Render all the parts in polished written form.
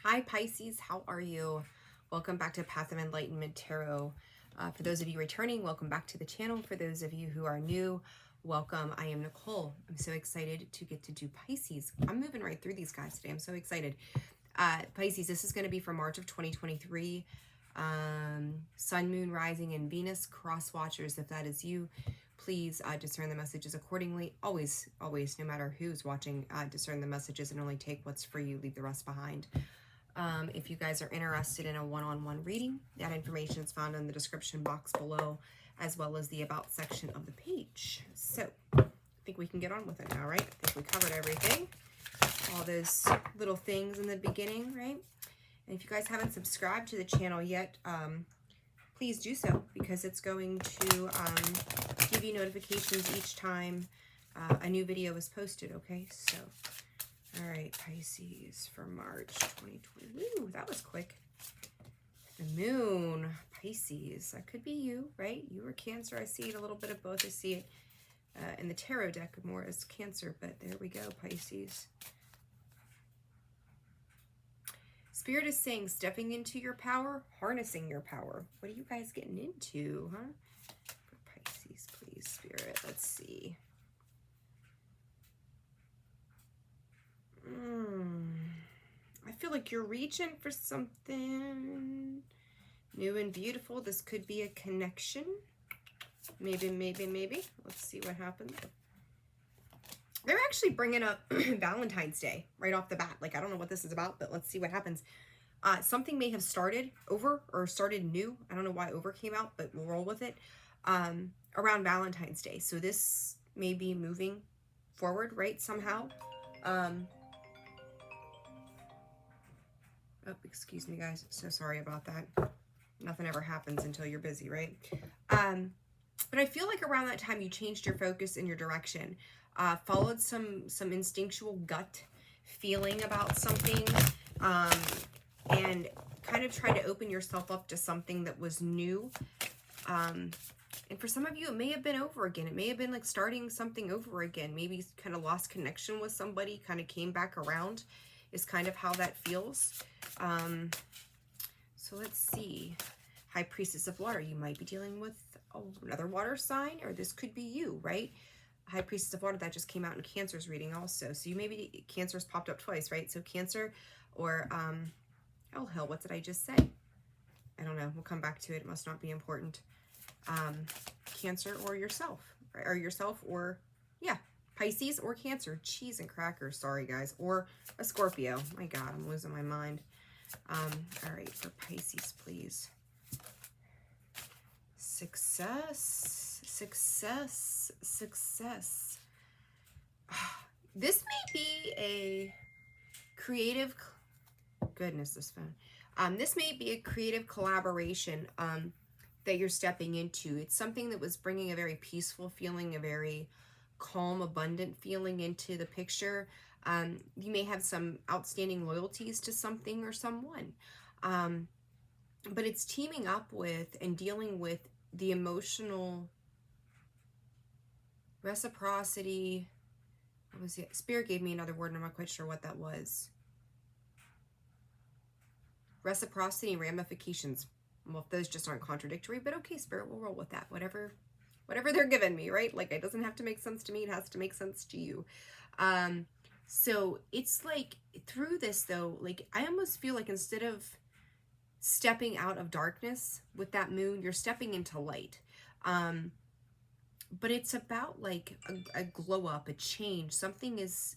Hi Pisces, how are you? Welcome back to Path of Enlightenment Tarot. For those of you returning, welcome back to the channel. For those of you who are new, welcome. I am Nicole. I'm so excited to get to do Pisces. I'm moving right through these guys today. I'm so excited. Pisces, this is going to be for March of 2023. Sun, Moon, Rising, and Venus cross watchers. If that is you, please discern the messages accordingly. Always, no matter who's watching, discern the messages and only take what's for you. Leave the rest behind. If you guys are interested in a one-on-one reading, that information is found in the description box below, as well as the about section of the page. So I think we can get on with it now, right? I think we covered everything, all those little things in the beginning, right? And if you guys haven't subscribed to the channel yet, please do so, because it's going to give you notifications each time a new video is posted, okay? So all right, Pisces for March 2020. Ooh, that was quick. The moon, Pisces. That could be you, right? You or Cancer. I see it a little bit of both. I see it in the tarot deck more as Cancer, but there we go, Pisces. Spirit is saying stepping into your power, harnessing your power. What are you guys getting into, huh? For Pisces, please, Spirit. Let's see. I feel like you're reaching for something new and beautiful. This could be a connection. Maybe. Let's see what happens. They're actually bringing up Valentine's Day right off the bat. Like, I don't know what this is about, but let's see what happens. Something may have started over or started new. I don't know why over came out, but we'll roll with it. Around Valentine's Day. So this may be moving forward, right? Somehow. Oh, excuse me, guys. So sorry about that. Nothing ever happens until you're busy, right? But I feel like around that time you changed your focus and your direction, followed some instinctual gut feeling about something, and kind of tried to open yourself up to something that was new. And for some of you, it may have been over again. It may have been like starting something over again. Maybe kind of lost connection with somebody, kind of came back around, is kind of how that feels. So let's see. High Priestess of Water. You might be dealing with another water sign, or this could be you, right? High Priestess of Water, that just came out in Cancer's reading also. So you maybe, Cancer's popped up twice, right? So Cancer or, oh hell, what did I just say? I don't know. We'll come back to it. It must not be important. Cancer or yourself, right? Or yourself or, yeah, Pisces or Cancer. Cheese and crackers, sorry guys. Or a Scorpio. My God, I'm losing my mind. All right, for Pisces, please. Success. This may be a creative, goodness, this phone. This may be a creative collaboration that you're stepping into. It's something that was bringing a very peaceful feeling, a very calm, abundant feeling into the picture. You may have some outstanding loyalties to something or someone. But it's teaming up with and dealing with the emotional reciprocity. What was it? Spirit gave me another word, and I'm not quite sure what that was. Reciprocity and ramifications. Well, if those just aren't contradictory, but okay, Spirit, we'll roll with that. Whatever they're giving me, right? Like, it doesn't have to make sense to me. It has to make sense to you. So it's like through this though, like I almost feel like instead of stepping out of darkness with that moon, you're stepping into light. But it's about like a glow up, a change. Something is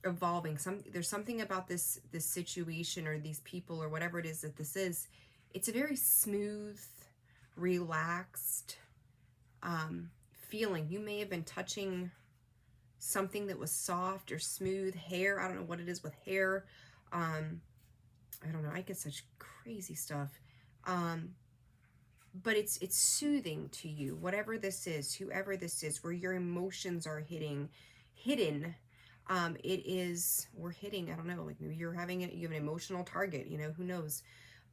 evolving. There's something about this situation or these people or whatever it is that this is. It's a very smooth, relaxed feeling. You may have been touching something that was soft or smooth. Hair, I don't know what it is with hair. I don't know, I get such crazy stuff. But it's soothing to you, whatever this is, whoever this is, where your emotions are hidden. It is, or hitting, I don't know, like maybe you're having you have an emotional target, you know, who knows.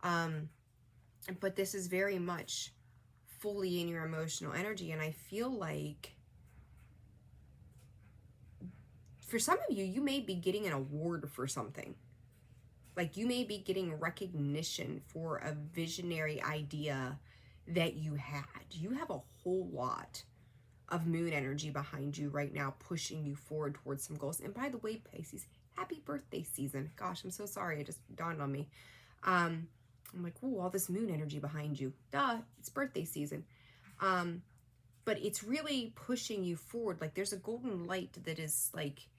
But this is very much fully in your emotional energy, and I feel like For some of you, you may be getting an award for something. Like you may be getting recognition for a visionary idea that you had. You have a whole lot of moon energy behind you right now, pushing you forward towards some goals. And by the way, Pisces, happy birthday season. Gosh, I'm so sorry. It just dawned on me. I'm like, ooh, all this moon energy behind you. Duh, it's birthday season. But it's really pushing you forward. Like there's a golden light that is like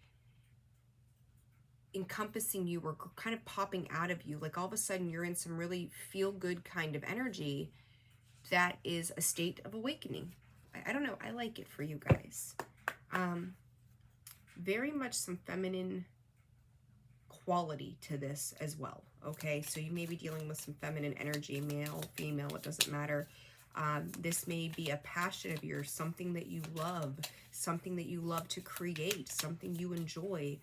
encompassing you or kind of popping out of you. Like all of a sudden you're in some really feel good kind of energy that is a state of awakening. I don't know. I like it for you guys. Very much some feminine quality to this as well. Okay, so you may be dealing with some feminine energy, male, female, it doesn't matter. This may be a passion of yours, something that you love to create, something you enjoy.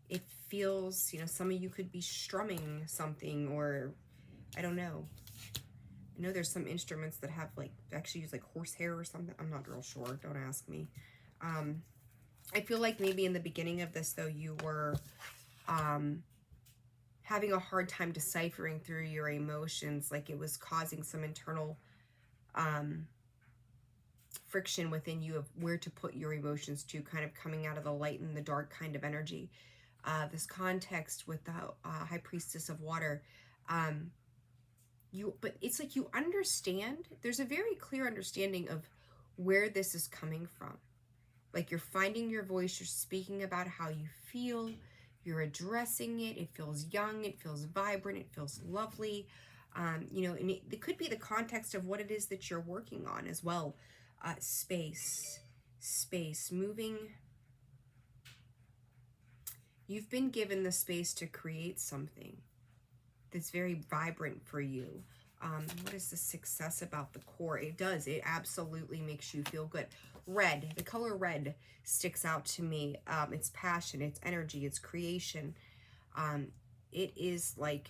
It feels, you know, some of you could be strumming something, or I don't know. I know there's some instruments that have like, actually use like horsehair or something. I'm not real sure. Don't ask me. I feel like maybe in the beginning of this, though, you were having a hard time deciphering through your emotions. Like it was causing some internal friction within you of where to put your emotions to, kind of coming out of the light and the dark kind of energy. This context with the High Priestess of Water, but it's like you understand, there's a very clear understanding of where this is coming from. Like you're finding your voice, you're speaking about how you feel, you're addressing it, it feels young, it feels vibrant, it feels lovely. You know, and it could be the context of what it is that you're working on as well. Space, moving. You've been given the space to create something that's very vibrant for you. What is the success about the core? It does. It absolutely makes you feel good. Red, the color red sticks out to me. It's passion, it's energy, it's creation. It is like,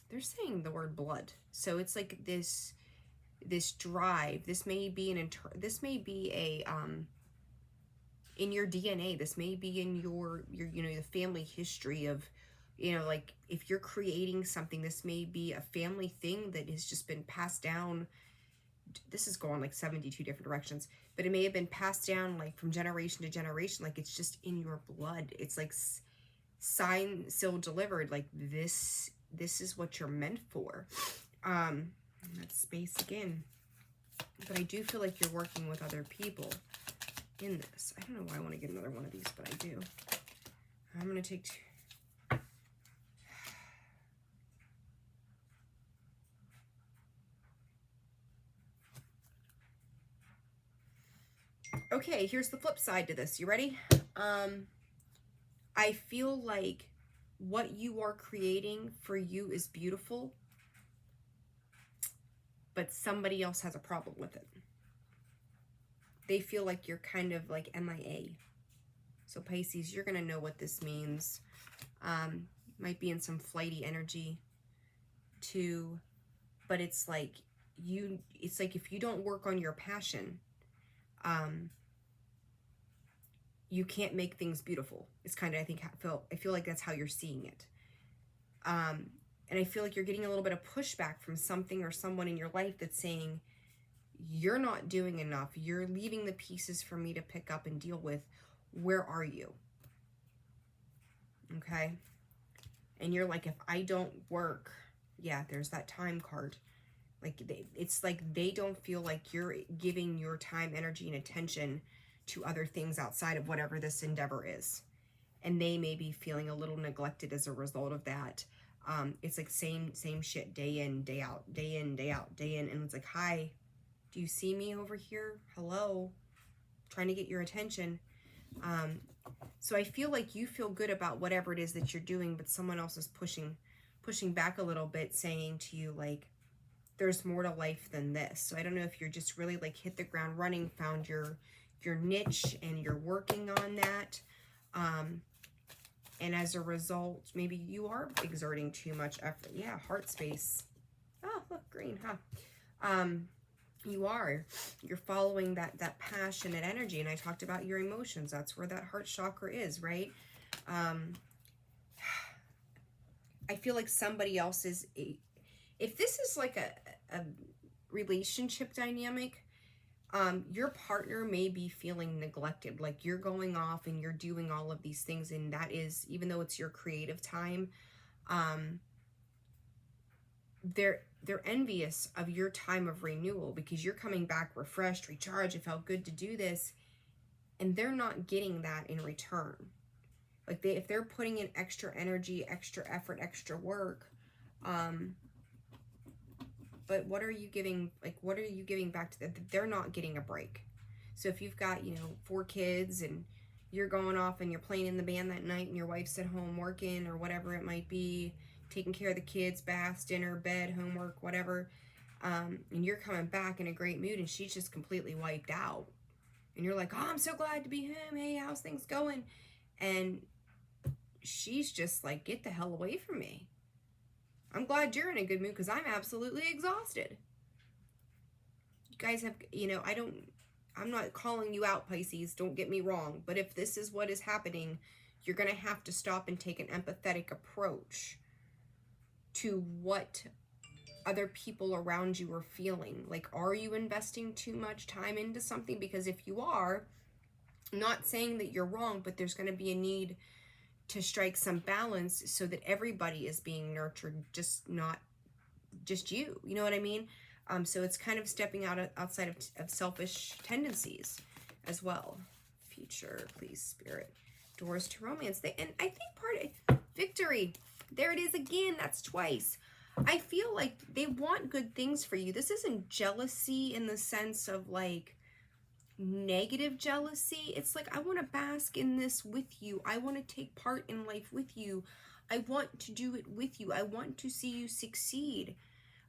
they're saying the word blood. So it's like this drive. This may be in your DNA. This may be in your you know, the family history of, you know, like if you're creating something, this may be a family thing that has just been passed down. This is going like 72 different directions, but it may have been passed down like from generation to generation. Like it's just in your blood. It's like signed, sealed, delivered. Like this is what you're meant for. That's space again. But I do feel like you're working with other people in this. I don't know why I want to get another one of these, but I do. I'm going to take two. Okay, here's the flip side to this. You ready? I feel like what you are creating for you is beautiful, but somebody else has a problem with it. They feel like you're kind of like MIA. So Pisces, you're going to know what this means. Might be in some flighty energy too, but it's like if you don't work on your passion, you can't make things beautiful. It's kind of, I feel like that's how you're seeing it. And I feel like you're getting a little bit of pushback from something or someone in your life that's saying, you're not doing enough. You're leaving the pieces for me to pick up and deal with. Where are you? Okay. And you're like, if I don't work, yeah, there's that time card. Like it's like they don't feel like you're giving your time, energy, and attention to other things outside of whatever this endeavor is. And they may be feeling a little neglected as a result of that. It's like same shit, day in, day out, day in, day out, day in. And it's like, hi, do you see me over here? Hello, trying to get your attention. So I feel like you feel good about whatever it is that you're doing, but someone else is pushing back a little bit, saying to you, like, there's more to life than this. So I don't know if you're just really like hit the ground running, found your niche, and you're working on that. And as a result, maybe you are exerting too much effort. Yeah, heart space. Oh, look, green, huh? You're following that passionate energy. And I talked about your emotions. That's where that heart chakra is, right? I feel like somebody else is, if this is like a relationship dynamic, your partner may be feeling neglected, like you're going off and you're doing all of these things, and that is, even though it's your creative time, they're envious of your time of renewal because you're coming back refreshed, recharged. It felt good to do this, and they're not getting that in return. Like if they're putting in extra energy, extra effort, extra work, but what are you giving? Like, what are you giving back to them? They're not getting a break. So if you've got, 4 kids and you're going off and you're playing in the band that night and your wife's at home working or whatever it might be, taking care of the kids, baths, dinner, bed, homework, whatever, and you're coming back in a great mood and she's just completely wiped out. And you're like, oh, I'm so glad to be home. Hey, how's things going? And she's just like, get the hell away from me. I'm glad you're in a good mood because I'm absolutely exhausted. You guys have, I'm not calling you out, Pisces, don't get me wrong, but if this is what is happening, you're going to have to stop and take an empathetic approach to what other people around you are feeling. Like, are you investing too much time into something? Because if you are, I'm not saying that you're wrong, but there's going to be a need to strike some balance so that everybody is being nurtured, not just you. You know what I mean? So it's kind of stepping outside of selfish tendencies as well. Future, please, Spirit. Doors to romance. And I think part of victory, there it is again. That's twice. I feel like they want good things for you. This isn't jealousy in the sense of like negative jealousy. It's like, I want to bask in this with you. I want to take part in life with you. I want to do it with you. I want to see you succeed.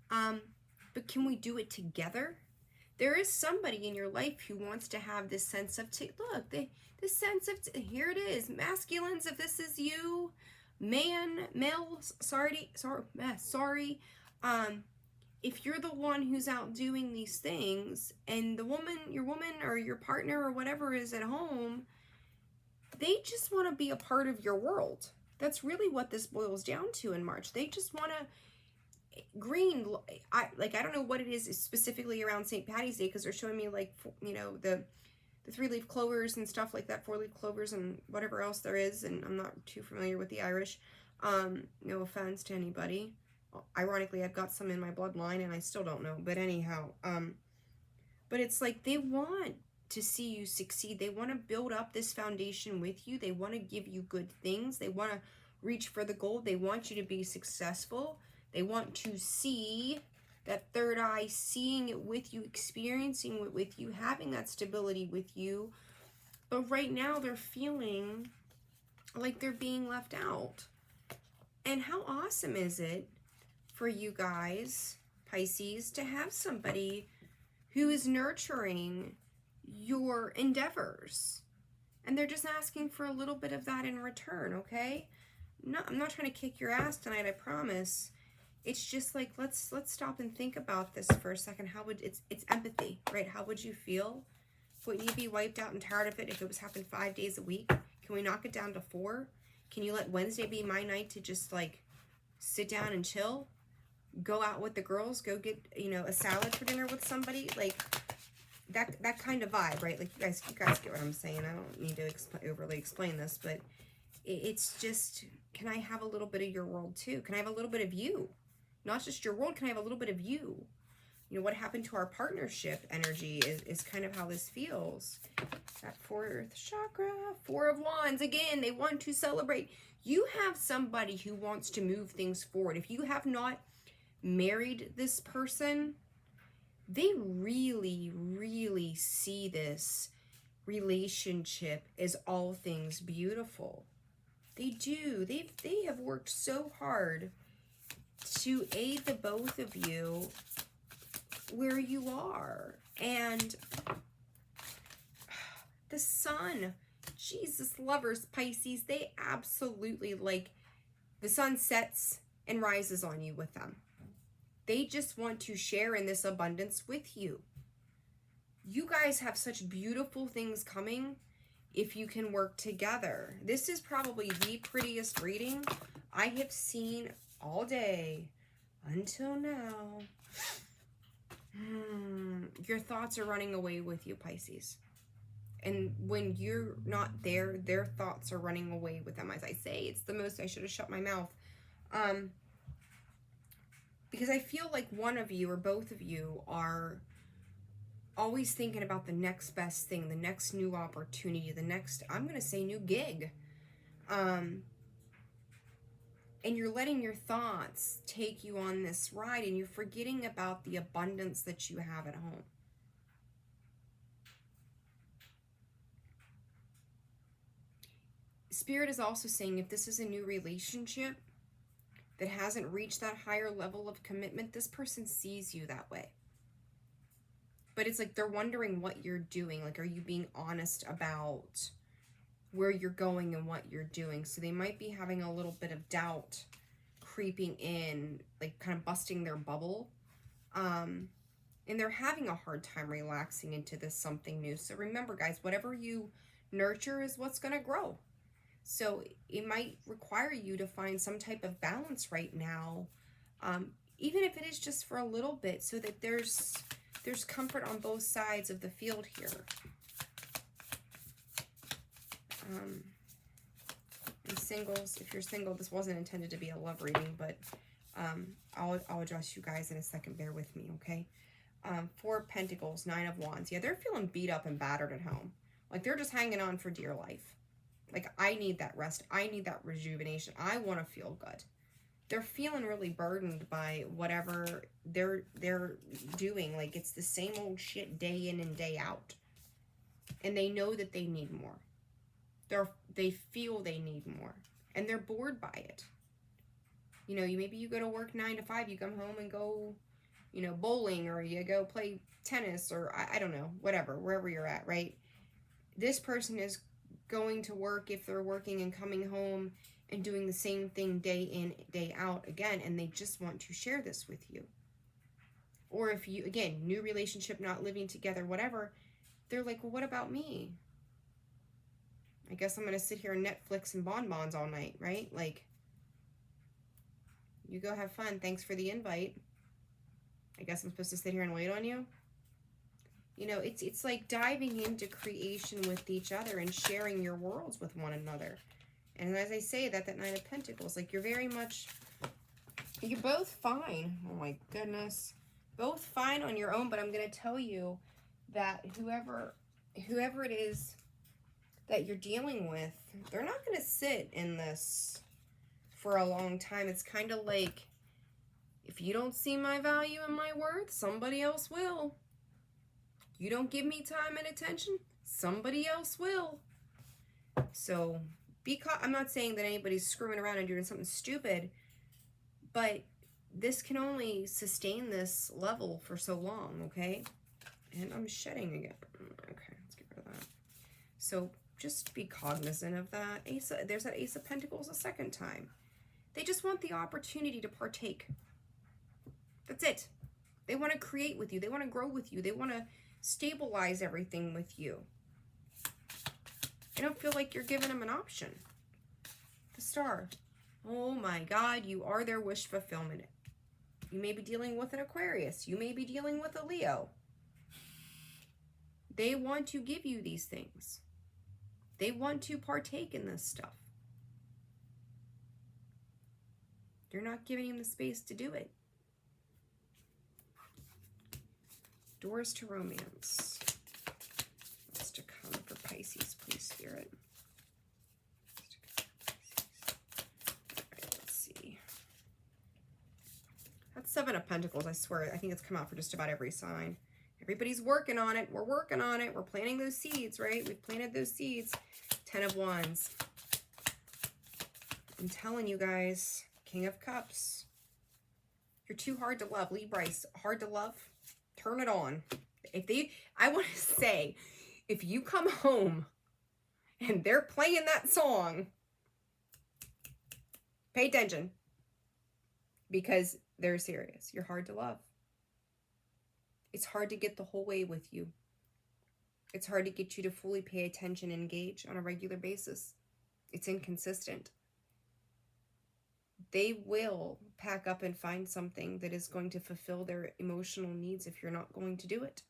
But can we do it together? There is somebody in your life who wants to have this sense of, this sense of, here it is, masculines, if this is you, male, sorry, if you're the one who's out doing these things and your woman or your partner or whatever is at home, they just want to be a part of your world. That's really what this boils down to in March. They just want to I don't know what it is specifically around St. Patty's Day, because they're showing me like, the 3-leaf clovers and stuff like that, 4-leaf clovers and whatever else there is, and I'm not too familiar with the Irish. No offense to anybody. Ironically, I've got some in my bloodline and I still don't know, but anyhow, but it's like they want to see you succeed. They want to build up this foundation with you. They want to give you good things. They want to reach for the goal. They want you to be successful. They want to see that third eye, seeing it with you, experiencing it with you, having that stability with you. But right now they're feeling like they're being left out. And how awesome is it for you guys, Pisces, to have somebody who is nurturing your endeavors? And they're just asking for a little bit of that in return, okay? No, I'm not trying to kick your ass tonight, I promise. It's just like, let's stop and think about this for a second. It's empathy, right? How would you feel? Wouldn't you be wiped out and tired of it if it was happening 5 days a week? Can we knock it down to 4? Can you let Wednesday be my night to just like sit down and chill? Go out with the girls, go get, a salad for dinner with somebody, like that kind of vibe, right? Like you guys get what I'm saying. I don't need to overly explain this, but it's just, can I have a little bit of your world too? Can I have a little bit of you? Not just your world, can I have a little bit of you? What happened to our partnership energy is kind of how this feels. That 4th chakra, 4 of Wands. Again, they want to celebrate. You have somebody who wants to move things forward. If you have not married this person, they really, really see this relationship as all things beautiful. They do. They have worked so hard to aid the both of you where you are. And the sun, Jesus lovers, Pisces, they absolutely, like, the sun sets and rises on you with them. They just want to share in this abundance with you. You guys have such beautiful things coming if you can work together. This is probably the prettiest reading I have seen all day until now. Your thoughts are running away with you, Pisces. And when you're not there, their thoughts are running away with them. As I say, it's the most, I should have shut my mouth. Because I feel like one of you or both of you are always thinking about the next best thing, the next new opportunity, the next, I'm going to say, new gig. And you're letting your thoughts take you on this ride, and you're forgetting about the abundance that you have at home. Spirit is also saying if this is a new relationship that hasn't reached that higher level of commitment, this person sees you that way. But it's like they're wondering what you're doing. Like, are you being honest about where you're going and what you're doing? So they might be having a little bit of doubt creeping in, like kind of busting their bubble. And they're having a hard time relaxing into this something new. So remember, guys, whatever you nurture is what's going to grow. So it might require you to find some type of balance right now, even if it is just for a little bit, so that there's comfort on both sides of the field here. And singles, if you're single, this wasn't intended to be a love reading, but I'll address you guys in a second. Bear with me, okay? Four of Pentacles, Nine of Wands. Yeah, they're feeling beat up and battered at home. Like, they're just hanging on for dear life. Like, I need that rest. I need that rejuvenation. I want to feel good. They're feeling really burdened by whatever they're doing. Like, it's the same old shit day in and day out. And they know that they need more. They feel they need more. And they're bored by it. You know, maybe you go to work 9 to 5. You come home and go, you know, bowling, or you go play tennis, or I don't know, whatever, wherever you're at, right? This person is going to work, if they're working, and coming home and doing the same thing day in, day out again, and they just want to share this with you. Or if you, again, new relationship, not living together, whatever, they're like, well, what about me? I guess I'm going to sit here and Netflix and bonbons all night, right? Like, you go have fun. Thanks for the invite. I guess I'm supposed to sit here and wait on you? You know, it's like diving into creation with each other and sharing your worlds with one another. And as I say that Nine of Pentacles, like, you're very much, you're both fine. Oh my goodness. Both fine on your own, but I'm going to tell you that whoever it is that you're dealing with, they're not going to sit in this for a long time. It's kind of like, if you don't see my value and my worth, somebody else will. You don't give me time and attention, somebody else will. So I'm not saying that anybody's screwing around and doing something stupid, but this can only sustain this level for so long, okay? And I'm shedding again. Okay, let's get rid of that. So just be cognizant of that. There's that Ace of Pentacles a second time. They just want the opportunity to partake. That's it. They want to create with you. They want to grow with you. They want to stabilize everything with you. I don't feel like you're giving them an option. The Star. Oh my God, you are their wish fulfillment. You may be dealing with an Aquarius. You may be dealing with a Leo. They want to give you these things. They want to partake in this stuff. You're not giving them the space to do it. Doors to romance. What's to come for Pisces, please, Spirit? All right, let's see. That's Seven of Pentacles, I swear. I think it's come out for just about every sign. Everybody's working on it. We're working on it. We're planting those seeds, right? We've planted those seeds. 10 of Wands. I'm telling you guys, King of Cups. You're too hard to love. Lee Bryce, hard to love. Turn it on. I want to say, if you come home and they're playing that song, pay attention, because they're serious. You're hard to love. It's hard to get the whole way with you. It's hard to get you to fully pay attention and engage on a regular basis. It's inconsistent. They will pack up and find something that is going to fulfill their emotional needs if you're not going to do it.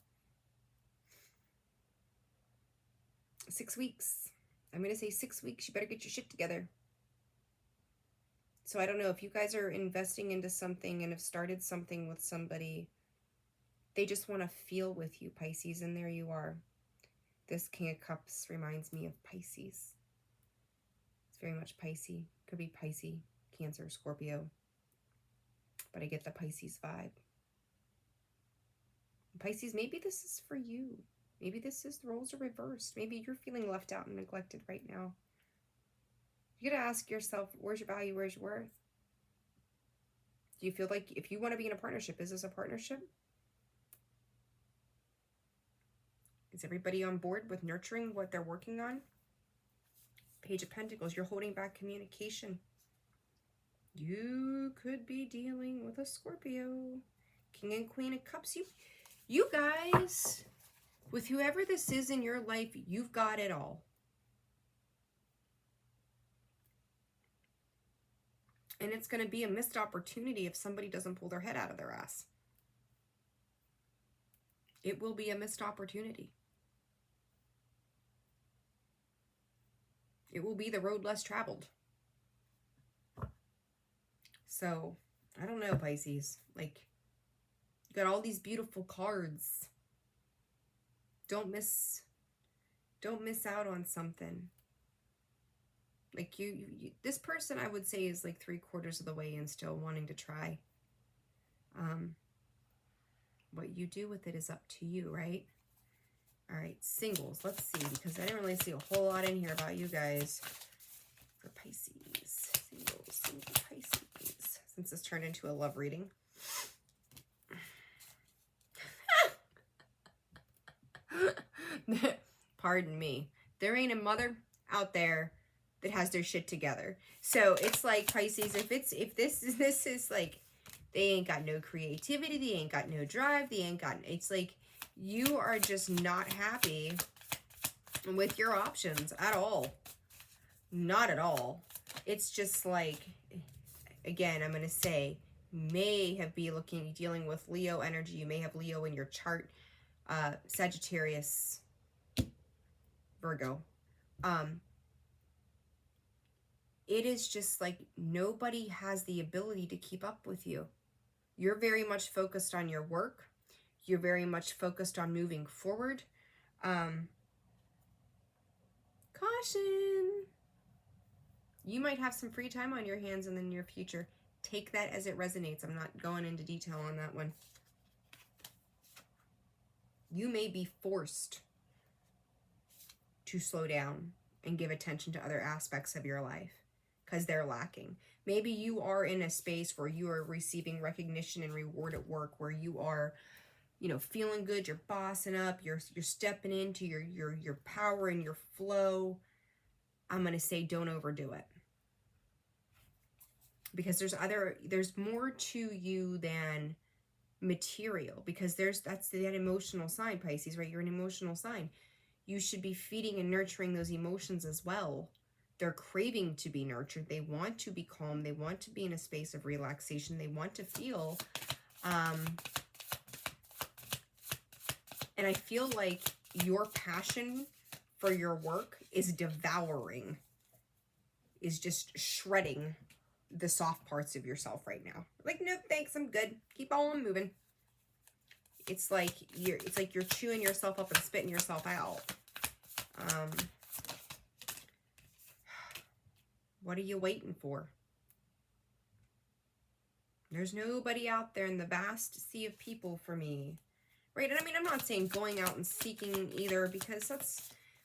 6 weeks. I'm going to say 6 weeks. You better get your shit together. So I don't know if you guys are investing into something and have started something with somebody. They just want to feel with you, Pisces, and there you are. This King of Cups reminds me of Pisces. It's very much Pisces. Could be Pisces, Cancer, Scorpio. But I get the Pisces vibe. Pisces, maybe this is for you. Maybe this is the roles are reversed. Maybe you're feeling left out and neglected right now. You gotta ask yourself, where's your value? Where's your worth? Do you feel like if you want to be in a partnership, is this a partnership? Is everybody on board with nurturing what they're working on? Page of Pentacles, you're holding back communication. You could be dealing with a Scorpio. King and Queen of Cups. You guys, with whoever this is in your life, you've got it all. And it's going to be a missed opportunity if somebody doesn't pull their head out of their ass. It will be a missed opportunity. It will be the road less traveled. So, I don't know, Pisces. Like, you got all these beautiful cards. Don't miss out on something. Like you this person, I would say, is like 3/4 of the way and still wanting to try. What you do with it is up to you, right? All right, singles. Let's see, because I didn't really see a whole lot in here about you guys for Pisces. Single Pisces. Since this turned into a love reading. Pardon me. There ain't a mother out there that has their shit together. So it's like, Pisces, if this is like, they ain't got no creativity, they ain't got no drive, it's like you are just not happy with your options at all. Not at all. It's just like, again, I'm going to say, may have be dealing with Leo energy. You may have Leo in your chart. Sagittarius, Virgo. It is just like nobody has the ability to keep up with you. You're very much focused on your work. You're very much focused on moving forward. Caution. You might have some free time on your hands in the near future. Take that as it resonates. I'm not going into detail on that one. You may be forced to slow down and give attention to other aspects of your life because they're lacking. Maybe you are in a space where you are receiving recognition and reward at work, where you are, you know, feeling good, you're bossing up, you're stepping into your power and your flow. I'm going to say don't overdo it. Because there's more to you than material, because that's that emotional sign, Pisces, right? You're an emotional sign. You should be feeding and nurturing those emotions as well. They're craving to be nurtured. They want to be calm. They want to be in a space of relaxation. They want to feel, and I feel like your passion for your work is devouring, is just shredding the soft parts of yourself right now. Like, no thanks, I'm good. Keep on moving. It's like you're chewing yourself up and spitting yourself out. What are you waiting for? There's nobody out there in the vast sea of people for me, right? And I mean, I'm not saying going out and seeking either, because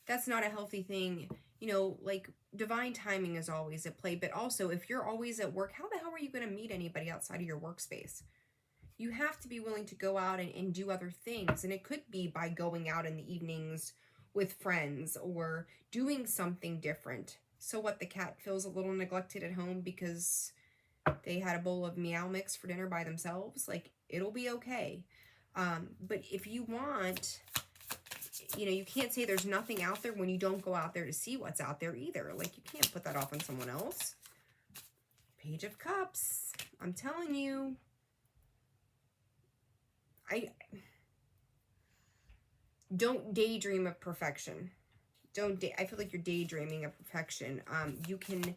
that's not a healthy thing. You know, like, divine timing is always at play, but also if you're always at work, how the hell are you going to meet anybody outside of your workspace? You have to be willing to go out and do other things. And it could be by going out in the evenings with friends or doing something different. So what, the cat feels a little neglected at home because they had a bowl of meow mix for dinner by themselves? Like, it'll be okay. But if you want, you know, you can't say there's nothing out there when you don't go out there to see what's out there either. Like, you can't put that off on someone else. Page of Cups. I'm telling you. Don't daydream of perfection. I feel like you're daydreaming of perfection. You can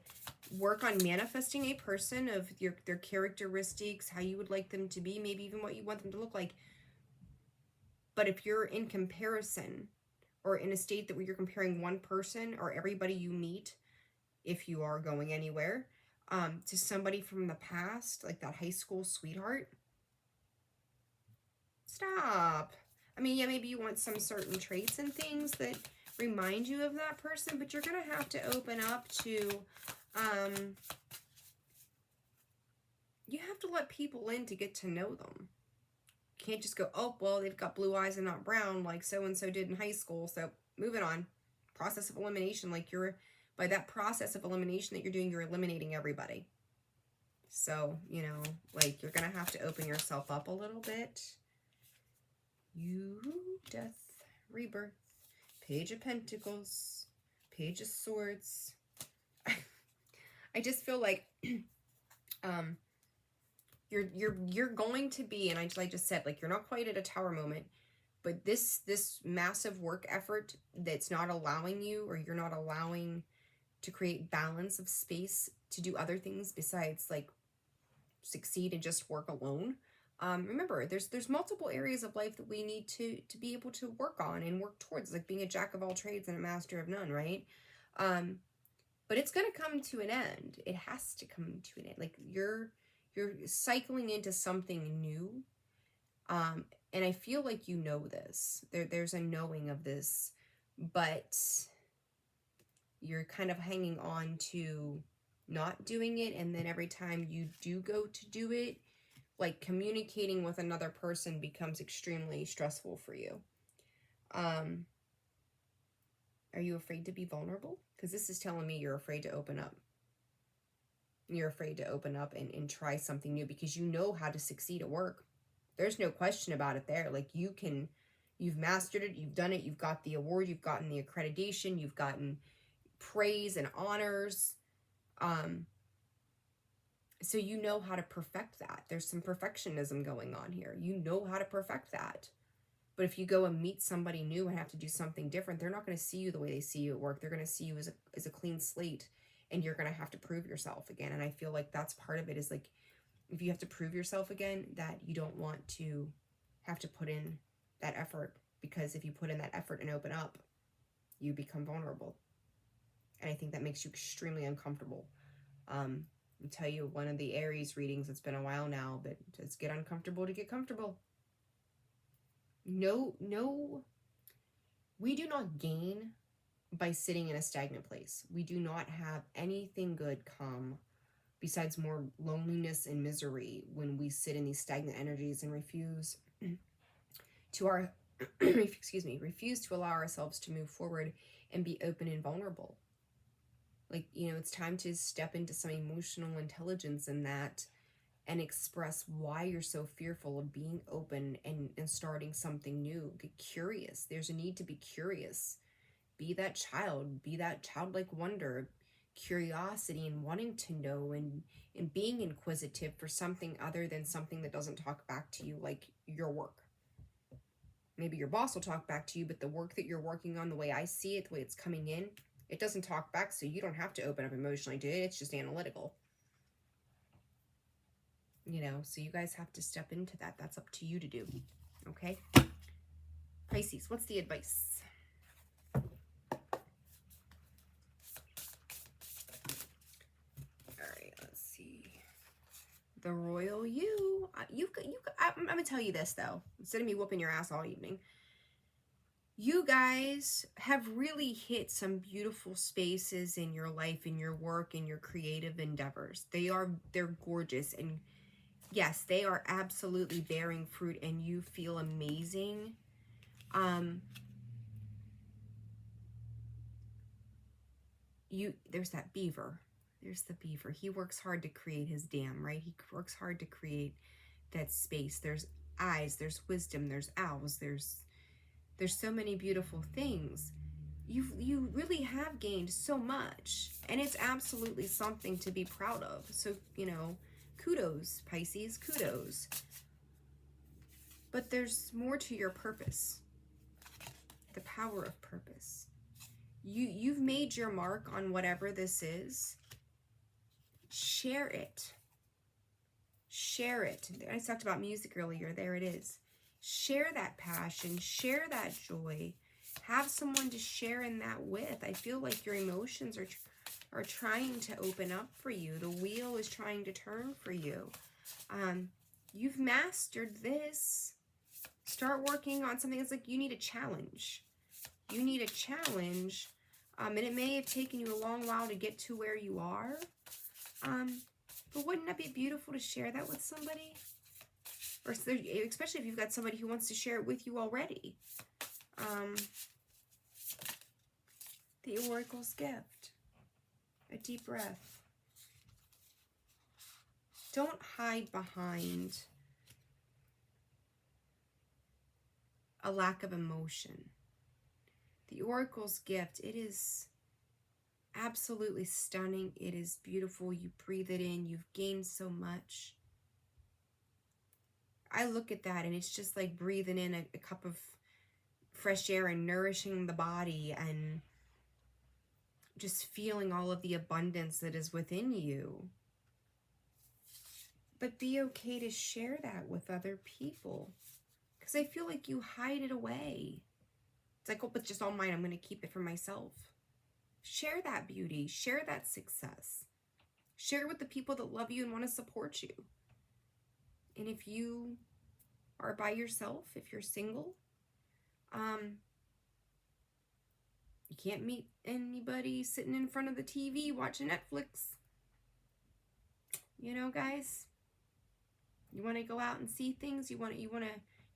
work on manifesting a person of their characteristics, how you would like them to be, maybe even what you want them to look like. But if you're in comparison or in a state that where you're comparing one person or everybody you meet, if you are going anywhere, to somebody from the past, like that high school sweetheart, stop. I mean, yeah, maybe you want some certain traits and things that remind you of that person, but you're going to have to open up to, you have to let people in to get to know them. You can't just go, oh, well, they've got blue eyes and not brown like so-and-so did in high school, so moving on. Process of elimination, like by that process of elimination that you're doing, you're eliminating everybody. So, you know, like, you're going to have to open yourself up a little bit. Death, rebirth, Page of Pentacles, Page of Swords. I just feel like you're going to be, and I just said, like, you're not quite at a tower moment, but this massive work effort that's not allowing you, or you're not allowing to create balance of space to do other things besides, like, succeed and just work alone. Remember, there's multiple areas of life that we need to be able to work on and work towards, like being a jack of all trades and a master of none, right? But it's going to come to an end. It has to come to an end. Like, you're cycling into something new. And I feel like you know this. There's a knowing of this, but you're kind of hanging on to not doing it, and then every time you do go to do it, like, communicating with another person becomes extremely stressful for you. Are you afraid to be vulnerable? Because this is telling me you're afraid to open up. You're afraid to open up and try something new because you know how to succeed at work. There's no question about it there. Like, you've mastered it, you've done it, you've got the award, you've gotten the accreditation, you've gotten praise and honors. So you know how to perfect that. There's some perfectionism going on here. You know how to perfect that. But if you go and meet somebody new and have to do something different, they're not going to see you the way they see you at work. They're going to see you as a clean slate, and you're going to have to prove yourself again. And I feel like that's part of it, is like, if you have to prove yourself again, that you don't want to have to put in that effort, because if you put in that effort and open up, you become vulnerable. And I think that makes you extremely uncomfortable. I'll tell you, one of the Aries readings, it's been a while now, but just get uncomfortable to get comfortable. No, we do not gain by sitting in a stagnant place. We do not have anything good come besides more loneliness and misery when we sit in these stagnant energies and refuse to refuse to allow ourselves to move forward and be open and vulnerable. Like, you know, it's time to step into some emotional intelligence in that and express why you're so fearful of being open and starting something new. Get curious. There's a need to be curious. Be that child. Be that childlike wonder, curiosity, and wanting to know, and being inquisitive for something other than something that doesn't talk back to you, like your work. Maybe your boss will talk back to you, but the work that you're working on, the way I see it, the way it's coming in, it doesn't talk back, so you don't have to open up emotionally to it. It's just analytical. You know, so you guys have to step into that. That's up to you to do. Okay? Pisces, what's the advice? All right, let's see. The Royal You. I'm going to tell you this, though. Instead of me whooping your ass all evening, you guys have really hit some beautiful spaces in your life, in your work, in your creative endeavors. They're gorgeous, and yes, they are absolutely bearing fruit, and you feel amazing. There's that beaver. There's the beaver. He works hard to create his dam, right? He works hard to create that space. There's eyes, there's wisdom, there's owls, there's There's so many beautiful things. You really have gained so much, and it's absolutely something to be proud of. So, you know, kudos, Pisces, kudos. But there's more to your purpose. The power of purpose. You've made your mark on whatever this is. Share it. Share it. I talked about music earlier. There it is. Share that passion. Share that joy. Have someone to share in that with. I feel like your emotions are trying to open up for you. The wheel is trying to turn for you. You've mastered this. Start working on something. It's like you need a challenge. You need a challenge. And it may have taken you a long while to get to where you are. But wouldn't that be beautiful to share that with somebody? Or especially if you've got somebody who wants to share it with you already. The Oracle's gift. A deep breath. Don't hide behind a lack of emotion. The Oracle's gift, it is absolutely stunning. It is beautiful. You breathe it in. You've gained so much. I look at that and it's just like breathing in a cup of fresh air and nourishing the body and just feeling all of the abundance that is within you. But be okay to share that with other people. Because I feel like you hide it away. It's like, oh, but it's just all mine. I'm going to keep it for myself. Share that beauty. Share that success. Share with the people that love you and want to support you. And if you are by yourself, if you're single, you can't meet anybody sitting in front of the TV watching Netflix. You know, guys, you want to go out and see things. You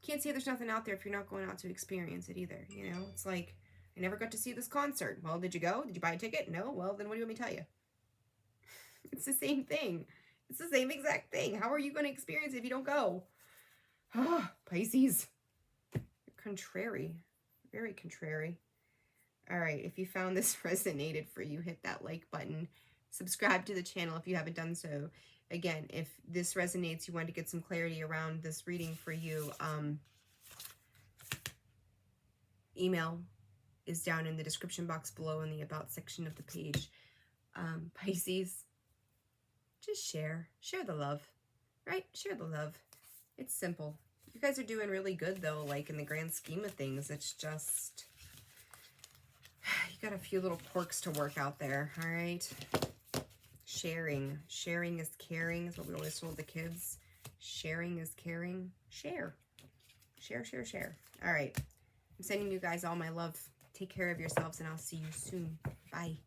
can't say there's nothing out there if you're not going out to experience it either. You know, it's like, I never got to see this concert. Well, did you go? Did you buy a ticket? No? Well, then what do you want me to tell you? It's the same thing. It's the same exact thing. How are you going to experience it if you don't go? Pisces. You're contrary. Very contrary. All right. If you found this resonated for you, hit that like button. Subscribe to the channel if you haven't done so. Again, if this resonates, you want to get some clarity around this reading for you, email is down in the description box below in the About section of the page. Pisces, just share the love, right? Share the love. It's simple. You guys are doing really good though, like in the grand scheme of things. It's just, you got a few little quirks to work out there, all right? Sharing is caring is what we always told the kids. Sharing is caring. Share. All right. I'm sending you guys all my love. Take care of yourselves and I'll see you soon. Bye.